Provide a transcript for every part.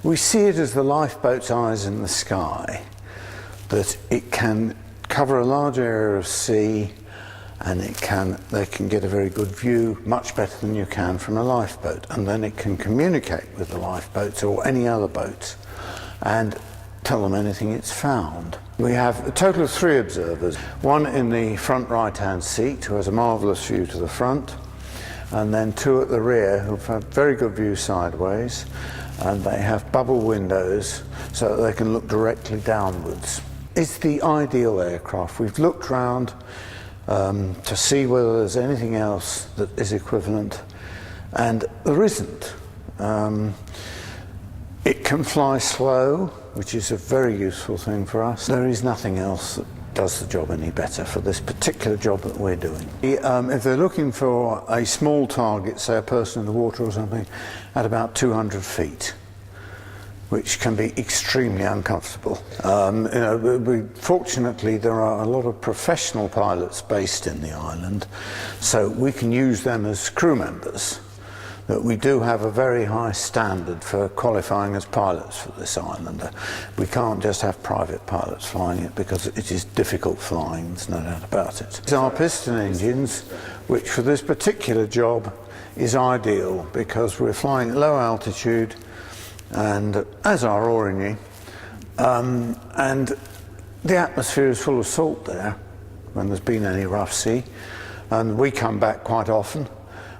We see it as the lifeboat's eyes in the sky, that it can cover a large area of sea, and they can get a very good view, much better than you can from a lifeboat, and then it can communicate with the lifeboats or any other boats and tell them anything it's found. We have a total of 3 observers, one in the front right-hand seat who has a marvellous view to the front, and then 2 at the rear who have very good view sideways, and they have bubble windows so that they can look directly downwards. It's the ideal aircraft. We've looked round to see whether there's anything else that is equivalent, and there isn't. It can fly slow, which is a very useful thing for us. There is nothing else that does the job any better for this particular job that we're doing. If they're looking for a small target, say a person in the water or something, at about 200 feet, which can be extremely uncomfortable. Fortunately, there are a lot of professional pilots based in the island, so we can use them as crew members. That we do have a very high standard for qualifying as pilots for this islander. We can't just have private pilots flying it because it is difficult flying, there's no doubt about it. These are piston engines, which for this particular job is ideal because we're flying at low altitude, and as are Origny, and the atmosphere is full of salt there when there's been any rough sea, and we come back quite often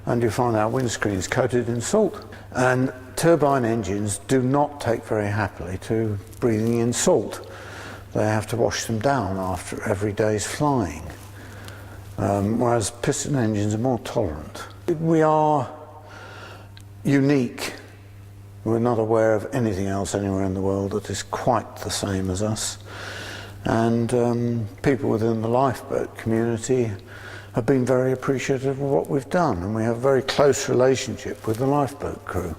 and you find our windscreens coated in salt. And turbine engines do not take very happily to breathing in salt. They have to wash them down after every day's flying, whereas piston engines are more tolerant. We are unique. We're not aware of anything else anywhere in the world that is quite the same as us. And people within the lifeboat community have been very appreciative of what we've done, and we have a very close relationship with the lifeboat crew.